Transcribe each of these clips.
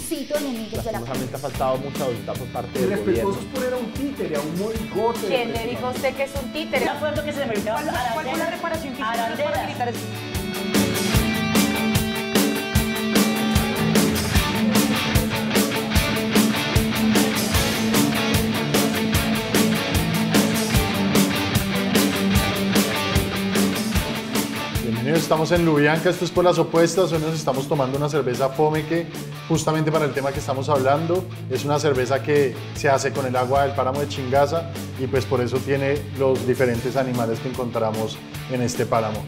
ratoncito enemigos de la Lastimosamente ha faltado mucha voluntad por parte del gobierno. Irrespetuosos por era un títere, a un monigote. ¿Quién le dijo a usted que es un títere? De acuerdo que se le merece ¿Cuál fue la reparación que hicieron los paramilitares? Bienvenidos, estamos en Lubianca, esto es Por las Opuestas. Hoy nos estamos tomando una cerveza Fomeque, justamente para el tema que estamos hablando. Es una cerveza que se hace con el agua del páramo de Chingaza y pues por eso tiene los diferentes animales que encontramos en este páramo.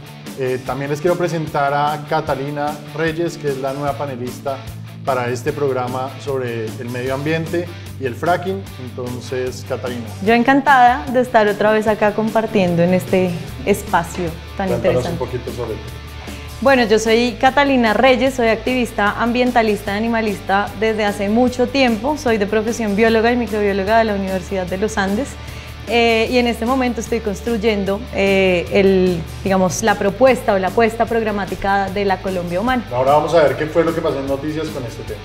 También les quiero presentar a Catalina Reyes, que es la nueva panelista para este programa sobre el medio ambiente y el fracking. Entonces, Catalina. Yo encantada de estar otra vez acá compartiendo en este espacio tan interesante. Un poquito sobre ti. Bueno, yo soy Catalina Reyes, soy activista ambientalista y animalista desde hace mucho tiempo. Soy de profesión bióloga y microbióloga de la Universidad de los Andes. Y en este momento estoy construyendo la propuesta o la apuesta programática de la Colombia Humana. Ahora vamos a ver qué fue lo que pasó en noticias con este tema.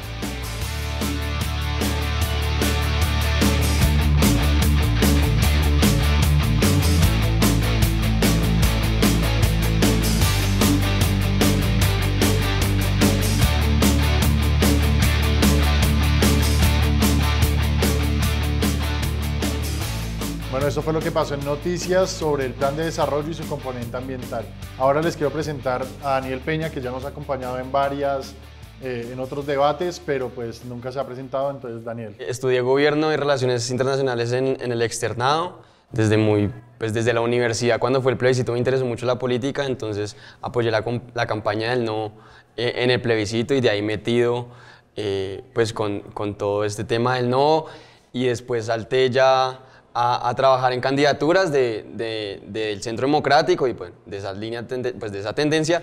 Bueno, eso fue lo que pasó en noticias sobre el plan de desarrollo y su componente ambiental. Ahora les quiero presentar a Daniel Peña, que ya nos ha acompañado en otros debates, pero pues nunca se ha presentado. Entonces, Daniel. Estudié Gobierno y Relaciones Internacionales en el externado. Desde la universidad, cuando fue el plebiscito, me interesó mucho la política, entonces apoyé la campaña del no en el plebiscito y de ahí metido pues con todo este tema del no, y después salté ya a trabajar en candidaturas del Centro Democrático y pues, de esa tendencia,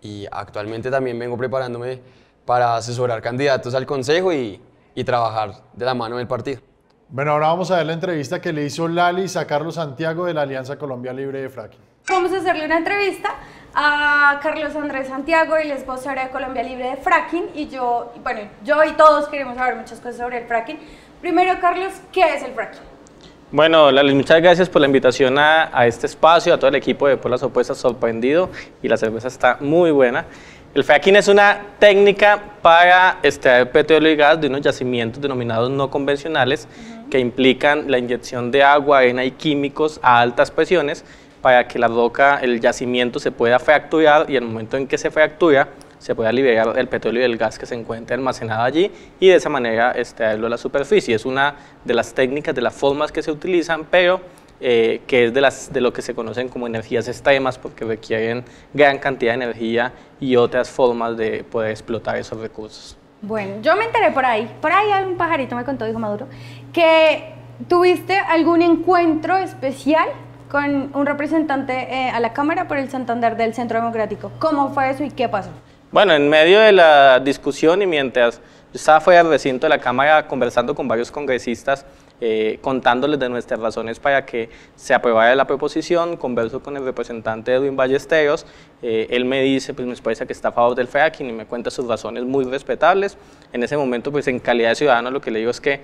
y actualmente también vengo preparándome para asesorar candidatos al Consejo y trabajar de la mano del partido. Bueno, ahora vamos a ver la entrevista que le hizo Lalis a Carlos Santiago de la Alianza Colombia Libre de Fracking. Vamos a hacerle una entrevista a Carlos Andrés Santiago, él es vocero de Colombia Libre de Fracking, y yo y todos queremos saber muchas cosas sobre el fracking. Primero, Carlos, ¿qué es el fracking? Bueno, Lalis, muchas gracias por la invitación a este espacio, a todo el equipo de Por las Opuestas, sorprendido, y la cerveza está muy buena. El fracking es una técnica para extraer petróleo y gas de unos yacimientos denominados no convencionales, que implican la inyección de agua, arena y químicos a altas presiones para que la roca, el yacimiento, se pueda fracturar, y en el momento en que se fractura se pueda liberar el petróleo y el gas que se encuentra almacenado allí, y de esa manera extraerlo a la superficie. Es una de las técnicas, de las formas que se utilizan, pero que es de lo que se conocen como energías extremas, porque requieren gran cantidad de energía y otras formas de poder explotar esos recursos. Bueno, yo me enteré por ahí hay un pajarito me contó, dijo Maduro, que tuviste algún encuentro especial con un representante a la Cámara por el Santander del Centro Democrático. ¿Cómo fue eso y qué pasó? Bueno, en medio de la discusión y mientras yo estaba fuera del recinto de la Cámara conversando con varios congresistas, contándoles de nuestras razones para que se aprobara la proposición, converso con el representante Edwin Ballesteros. Él me dice, pues me parece que está a favor del fracking, y me cuenta sus razones muy respetables. En ese momento, pues en calidad de ciudadano, lo que le digo es que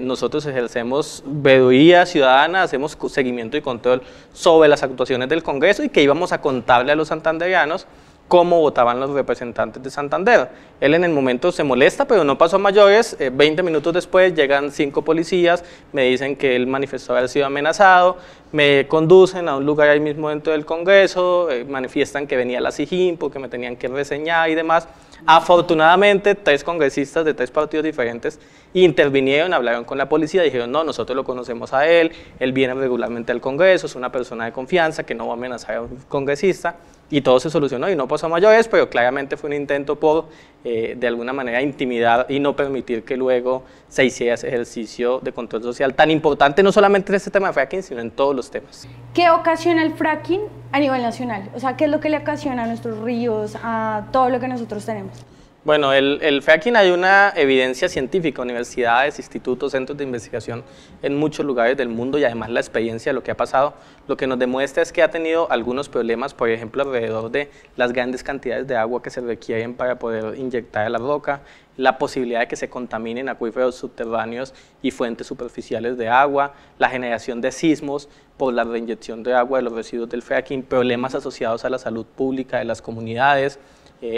nosotros ejercemos veeduría ciudadana, hacemos seguimiento y control sobre las actuaciones del Congreso, y que íbamos a contarle a los santanderianos cómo votaban los representantes de Santander. Él en el momento se molesta, pero no pasó a mayores. 20 minutos después llegan 5 policías, me dicen que él manifestó haber sido amenazado, me conducen a un lugar ahí mismo dentro del Congreso, manifiestan que venía la SIJIN porque me tenían que reseñar y demás. Afortunadamente, 3 congresistas de 3 partidos diferentes intervinieron, hablaron con la policía, dijeron, no, nosotros lo conocemos a él viene regularmente al Congreso, es una persona de confianza que no va a amenazar a un congresista, y todo se solucionó y no pasó a mayores, pero claramente fue un intento por, de alguna manera, intimidar y no permitir que luego se hiciera ese ejercicio de control social tan importante, no solamente en este tema de fracking, sino en todos los temas. ¿Qué ocasiona el fracking a nivel nacional? O sea, ¿qué es lo que le ocasiona a nuestros ríos, a todo lo que nosotros tenemos? Bueno, el fracking hay una evidencia científica, universidades, institutos, centros de investigación en muchos lugares del mundo y además la experiencia de lo que ha pasado, lo que nos demuestra es que ha tenido algunos problemas, por ejemplo, alrededor de las grandes cantidades de agua que se requieren para poder inyectar a la roca, la posibilidad de que se contaminen acuíferos subterráneos y fuentes superficiales de agua, la generación de sismos por la reinyección de agua de los residuos del fracking, problemas asociados a la salud pública de las comunidades,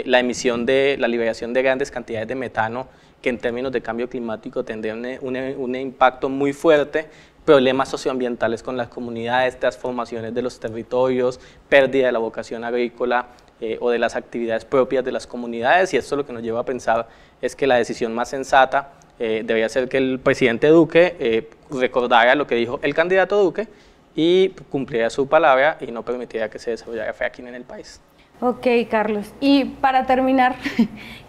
la liberación de grandes cantidades de metano que en términos de cambio climático tendrían un impacto muy fuerte, problemas socioambientales con las comunidades, transformaciones de los territorios, pérdida de la vocación agrícola o de las actividades propias de las comunidades, y esto lo que nos lleva a pensar es que la decisión más sensata debería ser que el presidente Duque recordara lo que dijo el candidato Duque y cumpliera su palabra y no permitiera que se desarrollara fracking en el país. Ok, Carlos. Y para terminar,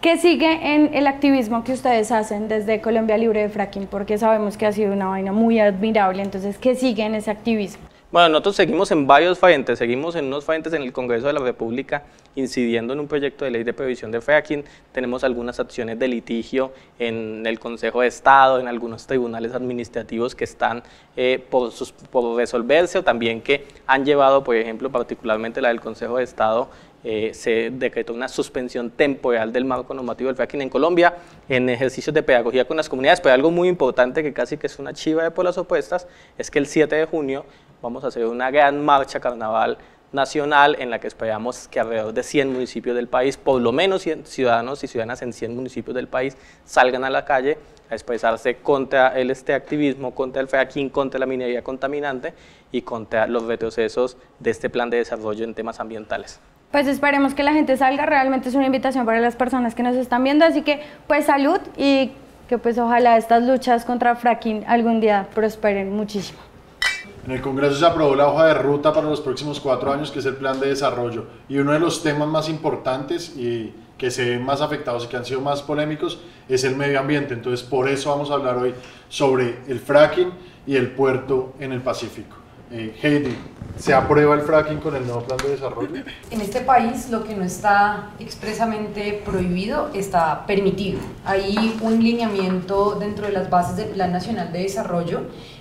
¿qué sigue en el activismo que ustedes hacen desde Colombia Libre de Fracking? Porque sabemos que ha sido una vaina muy admirable, entonces, ¿qué sigue en ese activismo? Bueno, nosotros seguimos en varios frentes, seguimos en unos frentes en el Congreso de la República incidiendo en un proyecto de ley de prohibición de fracking, tenemos algunas acciones de litigio en el Consejo de Estado, en algunos tribunales administrativos que están por resolverse o también que han llevado, por ejemplo, particularmente la del Consejo de Estado, se decretó una suspensión temporal del marco normativo del fracking en Colombia en ejercicios de pedagogía con las comunidades, pero algo muy importante que casi que es una chiva de por las opuestas es que el 7 de junio vamos a hacer una gran marcha carnaval nacional en la que esperamos que alrededor de 100 municipios del país, por lo menos ciudadanos y ciudadanas en 100 municipios del país, salgan a la calle a expresarse contra este activismo, contra el fracking, contra la minería contaminante y contra los retrocesos de este plan de desarrollo en temas ambientales. Pues esperemos que la gente salga, realmente es una invitación para las personas que nos están viendo, así que pues salud y que pues ojalá estas luchas contra fracking algún día prosperen muchísimo. En el Congreso se aprobó la hoja de ruta para los próximos 4 años, que es el plan de desarrollo, y uno de los temas más importantes y que se ven más afectados y que han sido más polémicos es el medio ambiente. Entonces por eso vamos a hablar hoy sobre el fracking y el puerto en el Pacífico. Heidi, ¿se aprueba el fracking con el nuevo plan de desarrollo? En este país lo que no está expresamente prohibido está permitido. Hay un lineamiento dentro de las bases del Plan Nacional de Desarrollo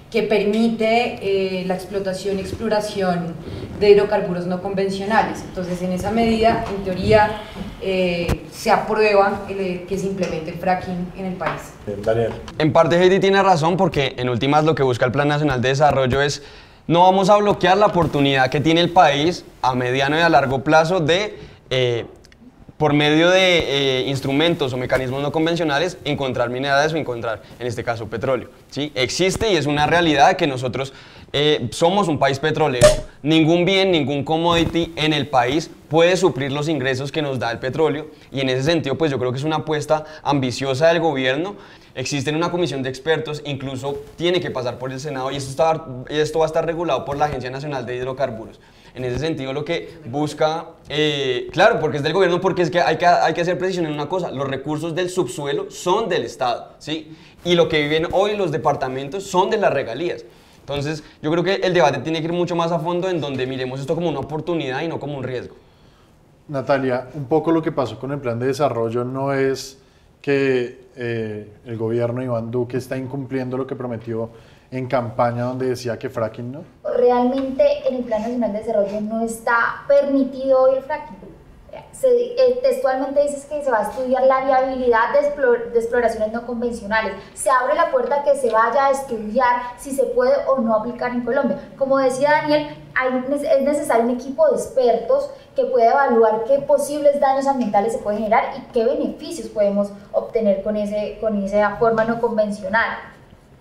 que permite la explotación y exploración de hidrocarburos no convencionales. Entonces, en esa medida, en teoría, se aprueba que se implemente el fracking en el país. Daniel. En parte Heidi tiene razón, porque en últimas lo que busca el Plan Nacional de Desarrollo es: no vamos a bloquear la oportunidad que tiene el país a mediano y a largo plazo de, por medio de instrumentos o mecanismos no convencionales, encontrar minerales o encontrar, en este caso, petróleo, ¿sí? Existe y es una realidad que nosotros somos un país petrolero. Ningún bien, ningún commodity en el país puede suplir los ingresos que nos da el petróleo, y en ese sentido pues yo creo que es una apuesta ambiciosa del gobierno. Existe una comisión de expertos, incluso tiene que pasar por el Senado, y esto va a estar regulado por la Agencia Nacional de Hidrocarburos. En ese sentido lo que busca, claro, porque es del gobierno, porque es que hay que hacer precisión en una cosa: los recursos del subsuelo son del Estado, ¿sí? Y lo que viven hoy los departamentos son de las regalías. Entonces yo creo que el debate tiene que ir mucho más a fondo, en donde miremos esto como una oportunidad y no como un riesgo. Natalia, un poco lo que pasó con el plan de desarrollo no es que el gobierno de Iván Duque está incumpliendo lo que prometió en campaña, donde decía que fracking no. Realmente en el Plan Nacional de Desarrollo no está permitido hoy el fracking. Textualmente dices que se va a estudiar la viabilidad de exploraciones no convencionales. Se abre la puerta a que se vaya a estudiar si se puede o no aplicar en Colombia. Como decía Daniel, es necesario un equipo de expertos que pueda evaluar qué posibles daños ambientales se pueden generar y qué beneficios podemos obtener con esa forma no convencional.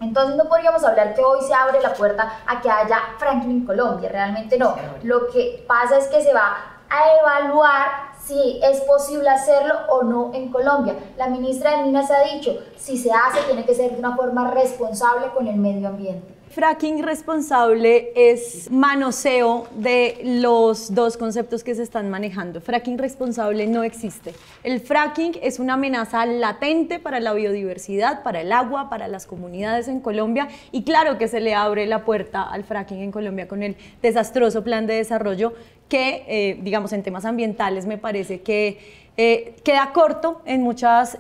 Entonces no podríamos hablar que hoy se abre la puerta a que haya fracking en Colombia, realmente no. Lo que pasa es que se va a evaluar si es posible hacerlo o no en Colombia. La ministra de Minas ha dicho, si se hace tiene que ser de una forma responsable con el medio ambiente. Fracking responsable es manoseo de los dos conceptos que se están manejando. Fracking responsable no existe. El fracking es una amenaza latente para la biodiversidad, para el agua, para las comunidades en Colombia, y claro que se le abre la puerta al fracking en Colombia con el desastroso plan de desarrollo que, digamos, en temas ambientales me parece que queda corto en muchas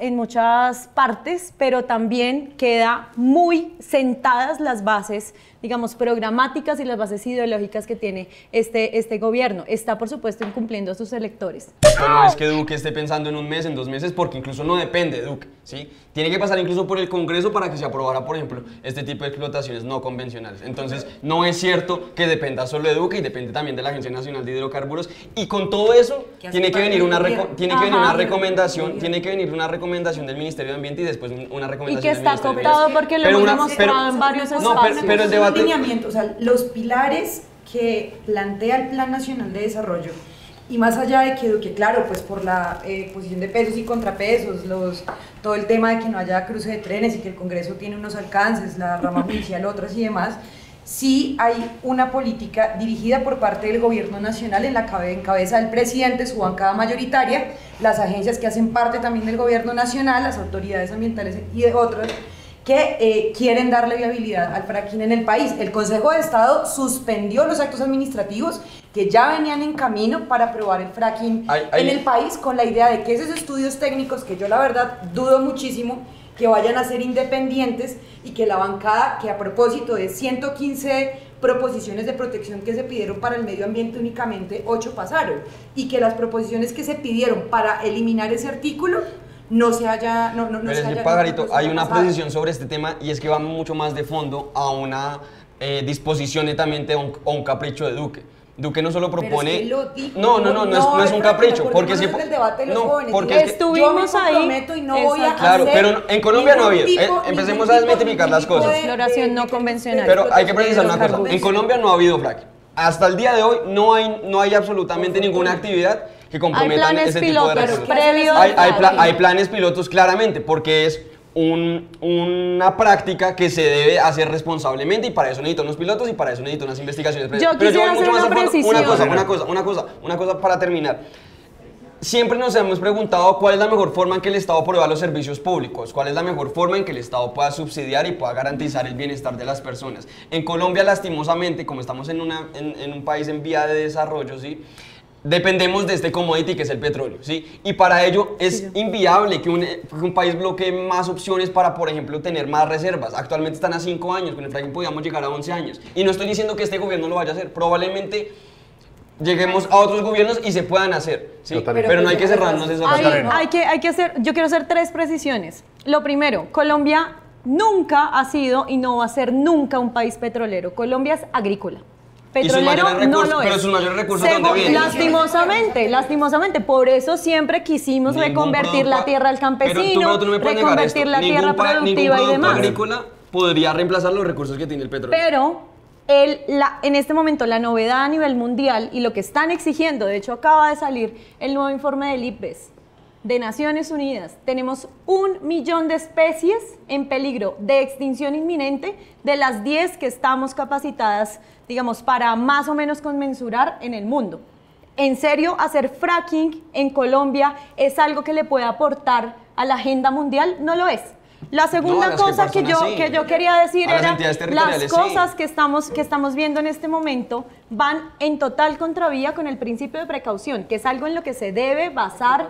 partes, pero también queda muy sentadas las bases, digamos, programáticas y las bases ideológicas que tiene este gobierno. Está, por supuesto, incumpliendo a sus electores. Esto no es que Duque esté pensando en un mes, en 2 meses, porque incluso no depende de Duque, ¿sí? Tiene que pasar incluso por el Congreso para que se aprobara, por ejemplo, este tipo de explotaciones no convencionales. Entonces, no es cierto que dependa solo de Duque y depende también de la Agencia Nacional de Hidrocarburos. Y con todo eso, tiene que venir una recomendación del Ministerio de Ambiente y después una recomendación y que del está Ministerio de cooptado Ambiente. porque lo hemos demostrado en varios espacios. Pero el debate... O sea, los pilares que plantea el Plan Nacional de Desarrollo, y más allá de que, claro, pues por la posición de pesos y contrapesos, todo el tema de que no haya cruce de trenes y que el Congreso tiene unos alcances, la rama judicial otras y demás, sí hay una política dirigida por parte del gobierno nacional en cabeza del presidente, su bancada mayoritaria, las agencias que hacen parte también del gobierno nacional, las autoridades ambientales y de otras, que quieren darle viabilidad al fracking en el país. El Consejo de Estado suspendió los actos administrativos que ya venían en camino para aprobar el fracking en el país, con la idea de que esos estudios técnicos, que yo la verdad dudo muchísimo que vayan a ser independientes, y que la bancada, que a propósito de 115 proposiciones de protección que se pidieron para el medio ambiente, únicamente 8 pasaron, y que las proposiciones que se pidieron para eliminar ese artículo no se haya... Pero es que, Pajarito, hay una precisión sobre este tema, y es que va mucho más de fondo a una disposición netamente o un capricho de Duque. Duque no solo propone... Pero es que lo dijo. No es un capricho, porque si... el debate de los jóvenes, porque estuvimos ahí. Y no voy a claro, hacer pero en Colombia no ha habido. Empecemos a desmitificar las cosas. Exploración no convencional. Pero hay que precisar una cosa. En Colombia no ha habido fracking. Hasta el día de hoy no hay absolutamente ninguna actividad que comprometan ese tipo de recursos. Hay planes pilotos claramente, porque es una práctica que se debe hacer responsablemente, y para eso necesito unos pilotos y para eso necesito unas investigaciones previas. Pero yo voy mucho más a fondo. Una cosa para terminar. Siempre nos hemos preguntado cuál es la mejor forma en que el Estado provea los servicios públicos, cuál es la mejor forma en que el Estado pueda subsidiar y pueda garantizar el bienestar de las personas. En Colombia, lastimosamente, como estamos en un país en vía de desarrollo, ¿sí?, dependemos de este commodity que es el petróleo, ¿sí? Y para ello es inviable que un país bloquee más opciones para, por ejemplo, tener más reservas. Actualmente están a 5 años, con el fracking podríamos llegar a 11 años. Y no estoy diciendo que este gobierno lo vaya a hacer, probablemente lleguemos a otros gobiernos y se puedan hacer, ¿sí? Pero no hay que cerrarnos eso. Yo quiero hacer 3 precisiones. Lo primero, Colombia nunca ha sido y no va a ser nunca un país petrolero. Colombia es agrícola. Petrolero no lo es. Pero sus mayores recursos, ¿dónde vienen? Lastimosamente, por eso siempre quisimos reconvertir la tierra al campesino, reconvertir la tierra productiva y demás. Ningún producto agrícola podría reemplazar los recursos que tiene el petróleo. Pero en este momento la novedad a nivel mundial y lo que están exigiendo, de hecho acaba de salir el nuevo informe del IPBES de Naciones Unidas, tenemos 1 millón de especies en peligro de extinción inminente, de las 10 que estamos capacitadas, digamos, para más o menos conmensurar en el mundo. En serio, hacer fracking en Colombia es algo que le puede aportar a la agenda mundial, no lo es. La segunda cosa que yo quería decir era las cosas que estamos viendo en este momento van en total contravía con el principio de precaución, que es algo en lo que se debe basar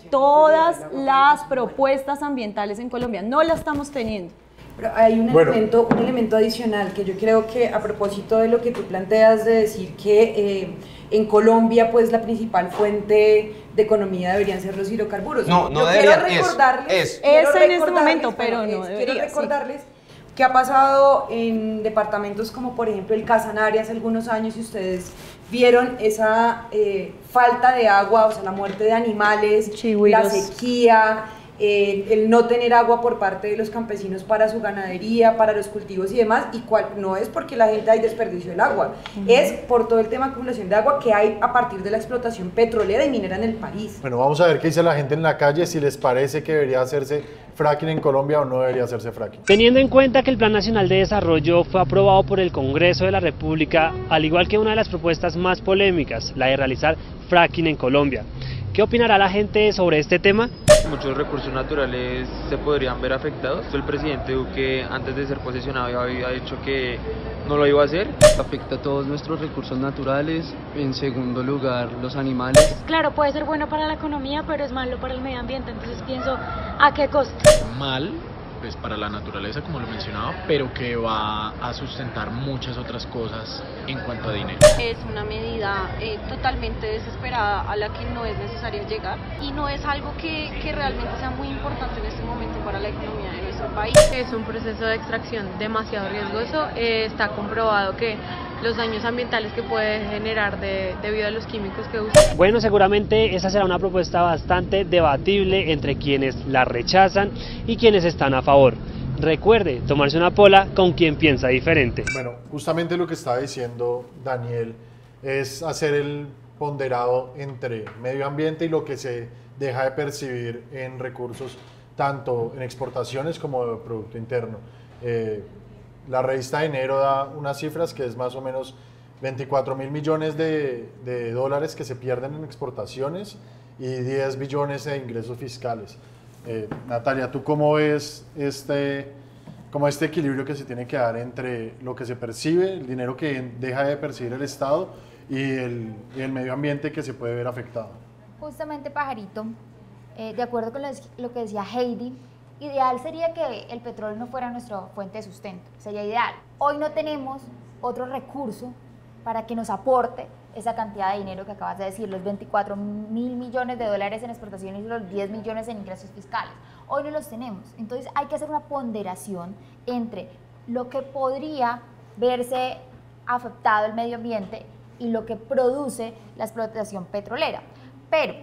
todas las propuestas ambientales en Colombia. No la estamos teniendo. Pero hay un elemento adicional que yo creo que, a propósito de lo que tú planteas de decir que en Colombia pues la principal fuente de economía deberían ser los hidrocarburos. No deberían, es en este momento, pero no debería. Quiero recordarles que ha pasado en departamentos como por ejemplo el Casanare hace algunos años, y ustedes vieron esa falta de agua, o sea, la muerte de animales, la sequía, el no tener agua por parte de los campesinos para su ganadería, para los cultivos y demás, y no es porque la gente hay desperdicio del agua, es por todo el tema de acumulación de agua que hay a partir de la explotación petrolera y minera en el país. Bueno, vamos a ver qué dice la gente en la calle, si les parece que debería hacerse fracking en Colombia o no debería hacerse fracking. Teniendo en cuenta que el Plan Nacional de Desarrollo fue aprobado por el Congreso de la República, al igual que una de las propuestas más polémicas, la de realizar fracking en Colombia, ¿qué opinará la gente sobre este tema? muchos recursos naturales se podrían ver afectados. El presidente Duque, antes de ser posesionado, había dicho que no lo iba a hacer. Afecta a todos nuestros recursos naturales, en segundo lugar los animales. Claro, puede ser bueno para la economía, pero es malo para el medio ambiente, entonces pienso, ¿a qué costo? Mal, pues para la naturaleza, como lo mencionaba, pero que va a sustentar muchas otras cosas en cuanto a dinero. Es una medida totalmente desesperada a la que no es necesario llegar y no es algo que realmente sea muy importante en este momento para la economía de nuestro país. Es un proceso de extracción demasiado riesgoso, está comprobado que los daños ambientales que puede generar debido a los químicos que usa. Bueno, seguramente esa será una propuesta bastante debatible entre quienes la rechazan y quienes están a favor. Recuerde tomarse una pola con quien piensa diferente. Bueno, justamente lo que estaba diciendo Daniel es hacer el ponderado entre medio ambiente y lo que se deja de percibir en recursos, tanto en exportaciones como de Producto Interno. La revista de enero da unas cifras que es más o menos 24.000 millones de dólares que se pierden en exportaciones y 10 billones de ingresos fiscales. Natalia, ¿tú cómo ves este equilibrio que se tiene que dar entre lo que se percibe, el dinero que deja de percibir el Estado y el medio ambiente que se puede ver afectado? Justamente, Pajarito, de acuerdo con lo que decía Heidi, ideal sería que el petróleo no fuera nuestra fuente de sustento, sería ideal. Hoy no tenemos otro recurso para que nos aporte esa cantidad de dinero que acabas de decir, los 24.000 millones de dólares en exportaciones y los 10 millones en ingresos fiscales. Hoy no los tenemos, entonces hay que hacer una ponderación entre lo que podría verse afectado el medio ambiente y lo que produce la explotación petrolera. Pero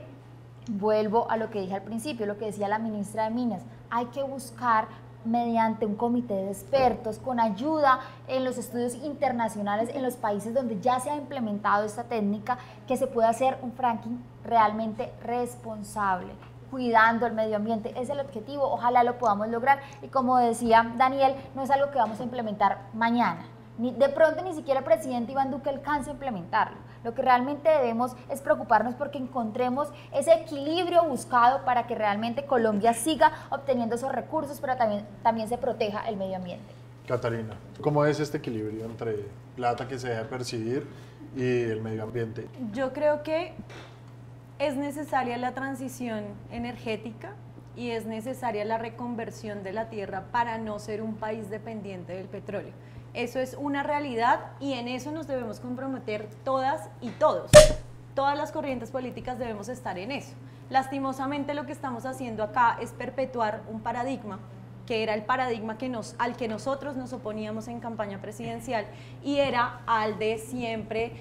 vuelvo a lo que dije al principio, lo que decía la ministra de Minas, hay que buscar mediante un comité de expertos, con ayuda en los estudios internacionales en los países donde ya se ha implementado esta técnica, que se pueda hacer un fracking realmente responsable, cuidando el medio ambiente. Ese es el objetivo, ojalá lo podamos lograr y como decía Daniel, no es algo que vamos a implementar mañana. De pronto ni siquiera el presidente Iván Duque alcanza a implementarlo. Lo que realmente debemos es preocuparnos porque encontremos ese equilibrio buscado para que realmente Colombia siga obteniendo esos recursos, pero también se proteja el medio ambiente. Catalina, ¿cómo es este equilibrio entre plata que se deja de percibir y el medio ambiente? Yo creo que es necesaria la transición energética y es necesaria la reconversión de la tierra para no ser un país dependiente del petróleo. Eso es una realidad y en eso nos debemos comprometer todas y todos. Todas las corrientes políticas debemos estar en eso. Lastimosamente lo que estamos haciendo acá es perpetuar un paradigma que era el paradigma al que nosotros nos oponíamos en campaña presidencial y era al de siempre,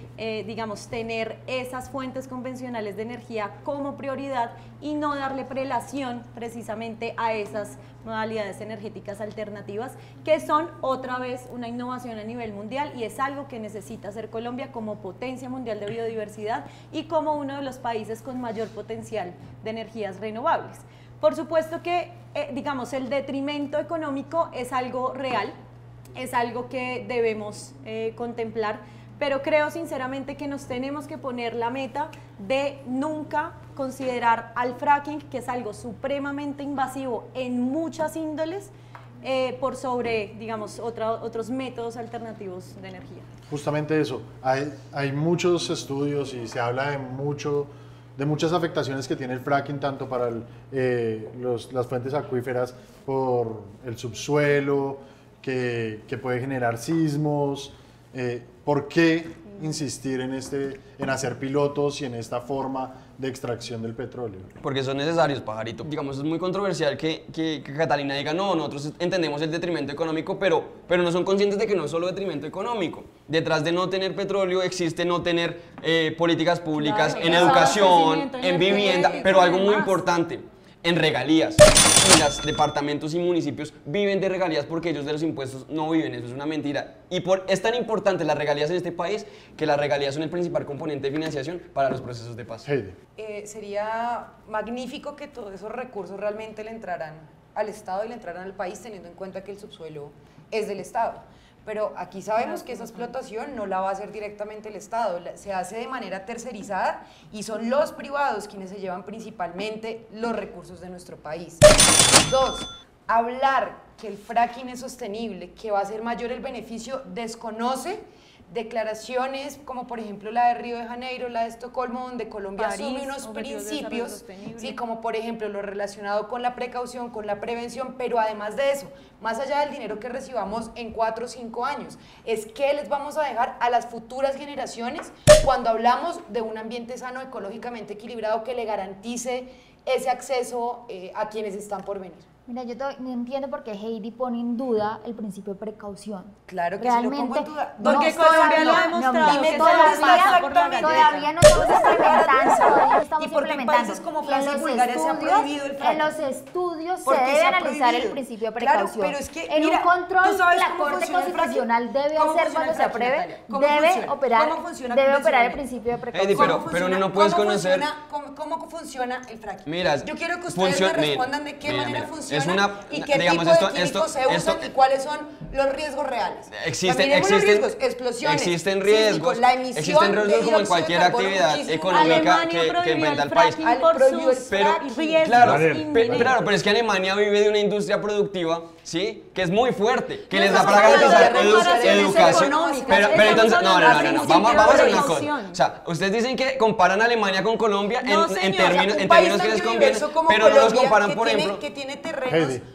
digamos, tener esas fuentes convencionales de energía como prioridad y no darle prelación precisamente a esas modalidades energéticas alternativas que son otra vez una innovación a nivel mundial y es algo que necesita hacer Colombia como potencia mundial de biodiversidad y como uno de los países con mayor potencial de energías renovables. Por supuesto que, digamos, el detrimento económico es algo real, es algo que debemos contemplar, pero creo sinceramente que nos tenemos que poner la meta de nunca considerar al fracking, que es algo supremamente invasivo en muchas índoles, por sobre, digamos, otros métodos alternativos de energía. Justamente eso, hay muchos estudios y se habla de muchas afectaciones que tiene el fracking, tanto para las fuentes acuíferas, por el subsuelo, que puede generar sismos. ¿Por qué insistir en hacer pilotos y en esta forma de extracción del petróleo? Porque son necesarios, Pajarito. Digamos, es muy controversial que Catalina diga, no, nosotros entendemos el detrimento económico, pero no son conscientes de que no es solo detrimento económico. Detrás de no tener petróleo existe no tener políticas públicas en educación, en vivienda, pero algo muy importante, en regalías. Y los departamentos y municipios viven de regalías porque ellos de los impuestos no viven, eso es una mentira. Y es tan importante las regalías en este país que las regalías son el principal componente de financiación para los procesos de paz. Sería magnífico que todos esos recursos realmente le entraran al Estado y le entraran al país, teniendo en cuenta que el subsuelo es del Estado. pero aquí sabemos que esa explotación no la va a hacer directamente el Estado, se hace de manera tercerizada y son los privados quienes se llevan principalmente los recursos de nuestro país. 2, hablar que el fracking es sostenible, que va a ser mayor el beneficio, desconoce declaraciones como por ejemplo la de Río de Janeiro, la de Estocolmo, donde Colombia asume unos principios, sí, como por ejemplo lo relacionado con la precaución, con la prevención, pero además de eso, más allá del dinero que recibamos en 4 o 5 años, es qué les vamos a dejar a las futuras generaciones cuando hablamos de un ambiente sano, ecológicamente equilibrado, que le garantice ese acceso a quienes están por venir. Mira, yo no entiendo por qué Heidi pone en duda el principio de precaución. Claro que sí lo pongo en duda. Porque Colombia lo ha demostrado que todavía no estamos implementando, todavía no estamos ¿Y por qué implementando. Países como Francia y Bulgaria se ha prohibido el fracking? En los estudios se Porque debe se ha analizar prohibido. el principio de Claro, precaución. pero es que, en mira, un control, ¿tú sabes la cómo Corte funciona el Constitucional debe ¿Cómo hacer funciona cuando el se fracking, apruebe, Natalia? ¿Cómo debe funciona? operar, ¿Cómo funciona debe operar el convencionalmente? principio de Heidi, precaución. pero no puedes conocer... ¿Cómo funciona el fracking? Mira, yo quiero que ustedes me respondan de qué manera mira, funciona es una, y qué digamos, tipo de químicos se usan y cuáles son los riesgos reales. Existen riesgos, explosiones, existen riesgos, sísmicos, la emisión existen riesgos de como en dióxido cualquier de carbono actividad muchísimo. económica que inventa el país. Claro, pero es que Alemania vive de una industria productiva, ¿sí? Que es muy fuerte, que les da para garantizar educación. Pero entonces, no, vamos a hacer una cosa. O sea, ustedes dicen que comparan Alemania con Colombia en términos que les conviene, pero no los comparan, por ejemplo. Que tiene terrenos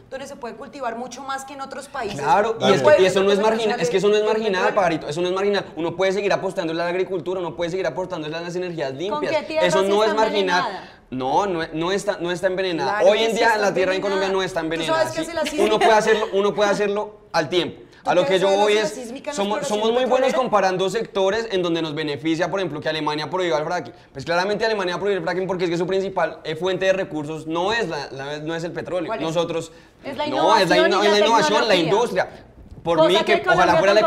donde se puede cultivar mucho más que en otros países. Claro, y eso no es marginal, es que eso no es marginal, Pajarito, eso no es marginal. Uno puede seguir apostando en la agricultura, uno puede seguir apostando en las energías limpias. Eso no es marginal. No está envenenada. Claro Hoy en día la tierra en Colombia no está envenenada. ¿Sí? Uno puede hacerlo al tiempo. A lo que yo voy es, somos muy buenos comparando sectores en donde nos beneficia, por ejemplo, que Alemania prohíba el fracking. Pues claramente Alemania prohíbe el fracking porque es que su principal fuente de recursos no es el petróleo. Nosotros, es la innovación, la industria. Por mí, que ojalá fuera la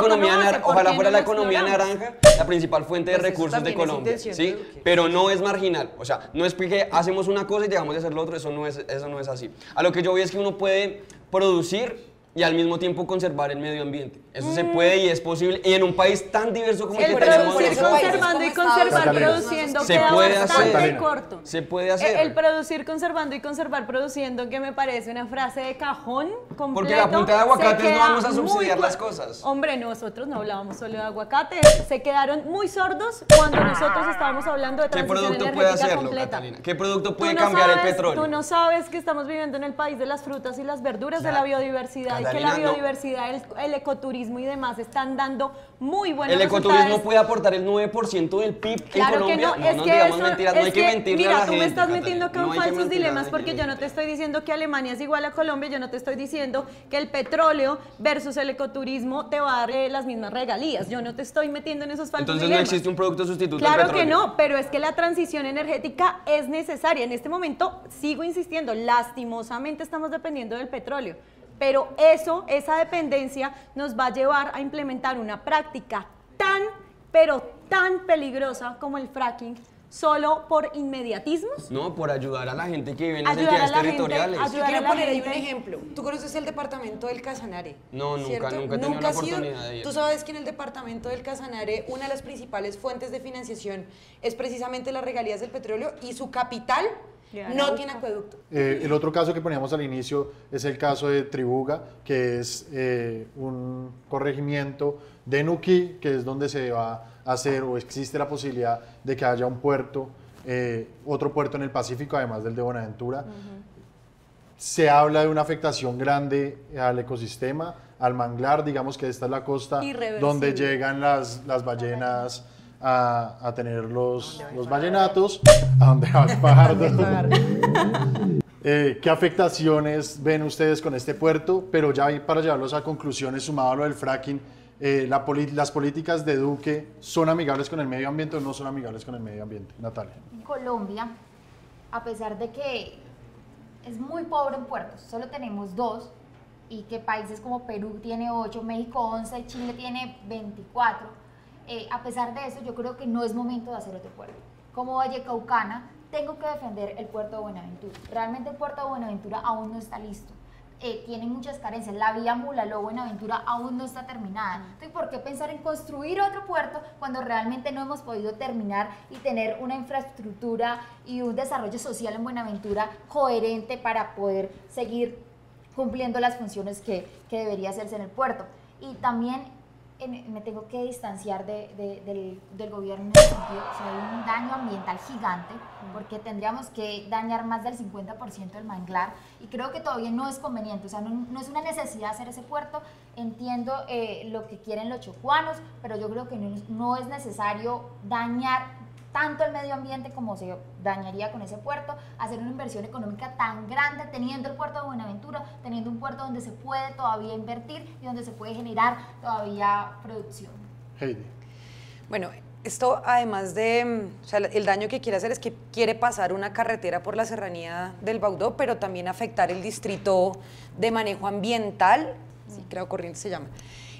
economía naranja, la principal fuente de recursos de Colombia, ¿sí? Pero no es marginal, o sea, no es que hacemos una cosa y dejamos de hacer lo otro, eso no es así. A lo que yo voy es que uno puede producir y al mismo tiempo conservar el medio ambiente. Eso se puede y es posible. Y en un país tan diverso como el que tenemos nosotros. Conservando y conservar produciendo queda bastante corto. Se puede hacer. El producir, conservando y conservar produciendo, que me parece una frase de cajón completo. Porque a punta de aguacates no vamos a subsidiar las cosas. Hombre, nosotros no hablábamos solo de aguacates. Se quedaron muy sordos cuando nosotros estábamos hablando de transición energética completa. Catalina? ¿Qué producto puede cambiar el petróleo? Tú no sabes que estamos viviendo en el país de las frutas y las verduras, de la biodiversidad. Que la biodiversidad, el ecoturismo y demás están dando muy buenos resultados. El ecoturismo puede aportar el 9% del PIB en Colombia. Claro que no, es que digamos mentiras, no hay que mentirle a la gente. Mira, tú me estás metiendo acá en falsos dilemas porque yo no te estoy diciendo que Alemania es igual a Colombia, yo no te estoy diciendo que el petróleo versus el ecoturismo te va a dar las mismas regalías, yo no te estoy metiendo en esos falsos dilemas. Entonces no existe un producto sustituto del petróleo. petróleo. Claro que no, pero es que la transición energética es necesaria. En este momento, sigo insistiendo, lastimosamente estamos dependiendo del petróleo. Pero esa dependencia nos va a llevar a implementar una práctica pero tan peligrosa como el fracking, solo por inmediatismos. No, por ayudar a la gente que vive en las entidades territoriales. Yo quiero poner ahí un ejemplo. ¿Tú conoces el departamento del Casanare? No, nunca he tenido la oportunidad de ir. Tú sabes que en el departamento del Casanare una de las principales fuentes de financiación es precisamente las regalías del petróleo y su capital no tiene acueducto. El otro caso que poníamos al inicio es el caso de Tribuga, que es un corregimiento de Nuquí, que es donde se va a hacer o existe la posibilidad de que haya un puerto, otro puerto en el Pacífico, además del de Buenaventura. Se habla de una afectación grande al ecosistema, al manglar, digamos que esta es la costa donde llegan las ballenas a tener los ballenatos. ¿A dónde vas, Fajardo? ¿Qué afectaciones ven ustedes con este puerto? Pero ya para llevarlos a conclusiones, sumado a lo del fracking, las políticas de Duque, ¿son amigables con el medio ambiente o no son amigables con el medio ambiente? Natalia. Colombia, a pesar de que es muy pobre en puertos, solo tenemos 2, y que países como Perú tiene 8, México 11, Chile tiene 24, a pesar de eso yo creo que no es momento de hacer otro puerto. Como vallecaucana tengo que defender el puerto de Buenaventura. Realmente el puerto de Buenaventura aún no está listo. tiene muchas carencias. La vía Mula-Buenaventura aún no está terminada. Entonces, ¿por qué pensar en construir otro puerto cuando realmente no hemos podido terminar y tener una infraestructura y un desarrollo social en Buenaventura coherente para poder seguir cumpliendo las funciones que debería hacerse en el puerto? Y también me tengo que distanciar del gobierno en ese sentido. O sea, hay un daño ambiental gigante, porque tendríamos que dañar más del 50% del manglar, y creo que todavía no es conveniente. O sea, no es una necesidad hacer ese puerto. Entiendo lo que quieren los chocuanos, pero yo creo que no es necesario dañar tanto el medio ambiente como se dañaría con ese puerto, hacer una inversión económica tan grande, teniendo el puerto de Buenaventura, teniendo un puerto donde se puede todavía invertir y donde se puede generar todavía producción. Heidi. Bueno, esto además de, o sea, el daño que quiere hacer es que quiere pasar una carretera por la serranía del Baudó, pero también afectar el distrito de manejo ambiental, sí, creo Corrientes se llama,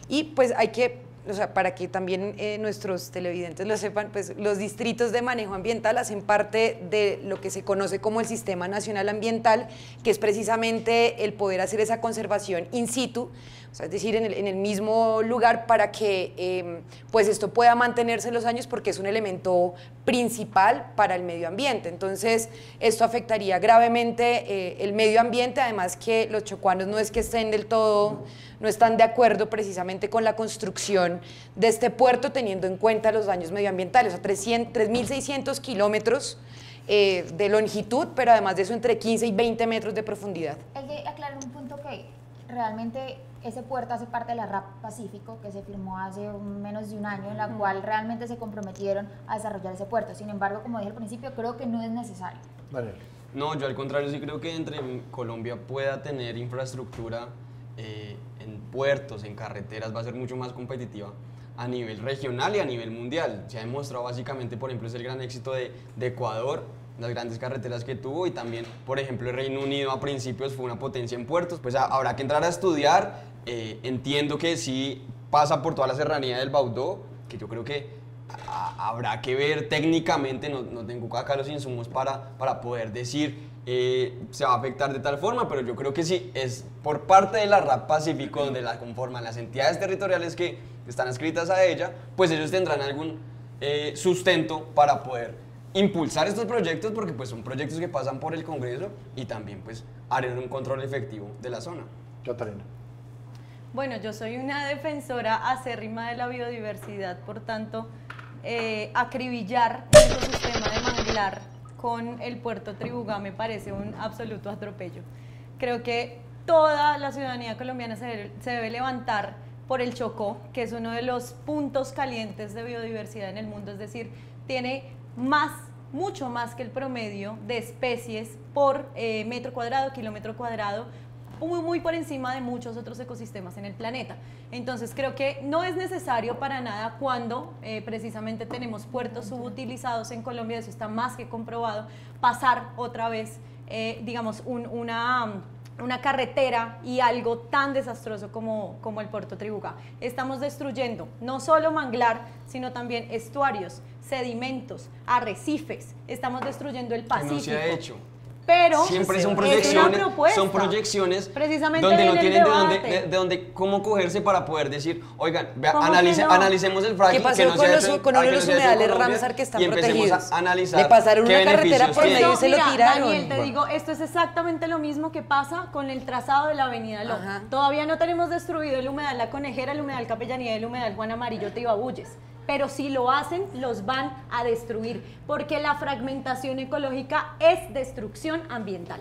y pues hay que, o sea, para que también nuestros televidentes lo sepan, pues los distritos de manejo ambiental hacen parte de lo que se conoce como el Sistema Nacional Ambiental, que es precisamente el poder hacer esa conservación in situ, o sea, es decir, en el mismo lugar, para que pues esto pueda mantenerse en los años, porque es un elemento principal para el medio ambiente. Entonces, esto afectaría gravemente el medio ambiente, además que los chocuanos no es que estén del todo, no están de acuerdo precisamente con la construcción de este puerto, teniendo en cuenta los daños medioambientales, o sea, 3.600 kilómetros de longitud, pero además de eso entre 15 y 20 metros de profundidad. Hay que aclarar un punto, que realmente ese puerto hace parte de la RAP Pacífico, que se firmó hace menos de un año, en la cual realmente se comprometieron a desarrollar ese puerto. Sin embargo, como dije al principio, creo que no es necesario. Vale. No, yo al contrario sí creo que entre Colombia pueda tener infraestructura en puertos, en carreteras, va a ser mucho más competitiva a nivel regional y a nivel mundial. Se ha demostrado básicamente, por ejemplo, es el gran éxito de Ecuador, las grandes carreteras que tuvo, y también, por ejemplo, el Reino Unido a principios fue una potencia en puertos. Pues habrá que entrar a estudiar. Entiendo que sí pasa por toda la serranía del Baudó, que yo creo que habrá que ver técnicamente, no tengo acá los insumos para poder decir se va a afectar de tal forma, pero yo creo que sí, es por parte de la RAP Pacífico, donde la conforman las entidades territoriales que están adscritas a ella, pues ellos tendrán algún sustento para poder impulsar estos proyectos, porque pues son proyectos que pasan por el Congreso y también pues harán un control efectivo de la zona. Catalina. Bueno, yo soy una defensora acérrima de la biodiversidad, por tanto, acribillar el ecosistema de manglar con el puerto Tribugá me parece un absoluto atropello. Creo que toda la ciudadanía colombiana se debe levantar por el Chocó, que es uno de los puntos calientes de biodiversidad en el mundo, es decir, tiene mucho más que el promedio de especies por metro cuadrado, kilómetro cuadrado, muy por encima de muchos otros ecosistemas en el planeta. Entonces creo que no es necesario para nada, cuando precisamente tenemos puertos subutilizados en Colombia, eso está más que comprobado, pasar otra vez, digamos, una carretera y algo tan desastroso como el puerto Tribugá. Estamos destruyendo no solo manglar, sino también estuarios, sedimentos, arrecifes, estamos destruyendo el Pacífico. No se ha hecho. Pero siempre son proyecciones precisamente donde no tienen de dónde cómo cogerse para poder decir, oigan, analicemos el fracking. ¿Qué pasó con uno de los humedales Ramsar que están protegidos? Le pasaron una carretera por medio y se lo tiraron. Daniel, te digo, esto es exactamente lo mismo que pasa con el trazado de la avenida Loja. Todavía no tenemos destruido el humedal La Conejera, el humedal Capellanía, el humedal Juan Amarillo, Tibabuyes. Pero si lo hacen, los van a destruir, porque la fragmentación ecológica es destrucción ambiental.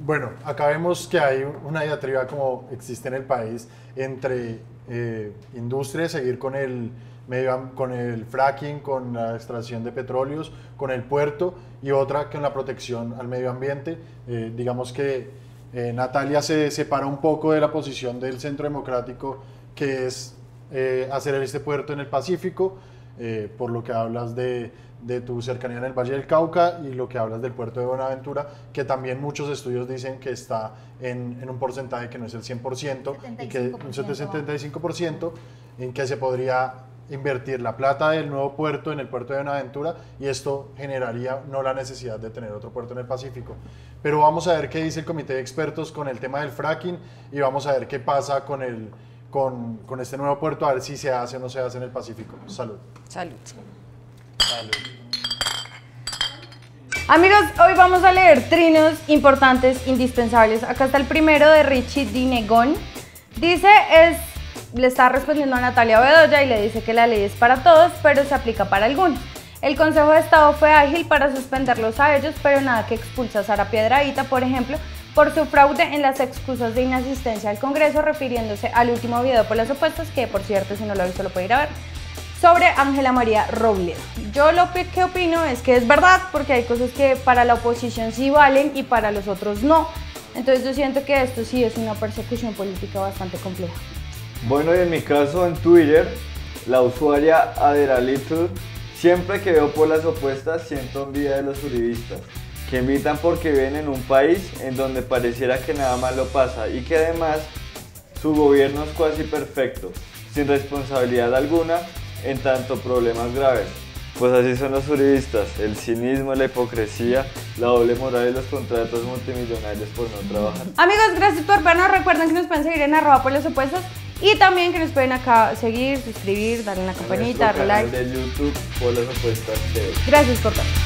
Bueno, acá vemos que hay una diatriba, como existe en el país, entre industria, seguir con el fracking, con la extracción de petróleos, con el puerto, y otra con la protección al medio ambiente. Digamos que Natalia se separa un poco de la posición del Centro Democrático, que es hacer este puerto en el Pacífico, por lo que hablas de tu cercanía en el Valle del Cauca, y lo que hablas del puerto de Buenaventura, que también muchos estudios dicen que está en un porcentaje que no es el 100%, y que un 75%, en que se podría invertir la plata del nuevo puerto en el puerto de Buenaventura y esto generaría no la necesidad de tener otro puerto en el Pacífico. Pero vamos a ver qué dice el comité de expertos con el tema del fracking y vamos a ver qué pasa con este nuevo puerto, a ver si se hace o no se hace en el Pacífico. Salud. Salud. Salud. Amigos, hoy vamos a leer trinos importantes, indispensables. Acá está el primero de Richie Dinegón. Dice, le está respondiendo a Natalia Bedoya y le dice que la ley es para todos, pero se aplica para algunos. El Consejo de Estado fue ágil para suspenderlos a ellos, pero nada que expulsa a Sara Piedradita, por ejemplo, por su fraude en las excusas de inasistencia al Congreso, refiriéndose al último video por las opuestas, que por cierto, si no lo ha visto lo puede ir a ver, sobre Ángela María Robledo. Yo lo que opino es que es verdad, porque hay cosas que para la oposición sí valen y para los otros no. Entonces yo siento que esto sí es una persecución política bastante compleja. Bueno, y en mi caso en Twitter, la usuaria Aderalitud, siempre que veo por las opuestas siento envidia de los uribistas, que invitan porque viven en un país en donde pareciera que nada malo pasa y que además su gobierno es casi perfecto, sin responsabilidad alguna en tanto problemas graves. Pues así son los uribistas, el cinismo, la hipocresía, la doble moral y los contratos multimillonarios por no trabajar. Amigos, gracias por vernos. Recuerden que nos pueden seguir en @porlasopuestas y también que nos pueden acá seguir, suscribir, darle a la campanita, darle like. De YouTube, Por las Opuestas TV. Gracias por vernos.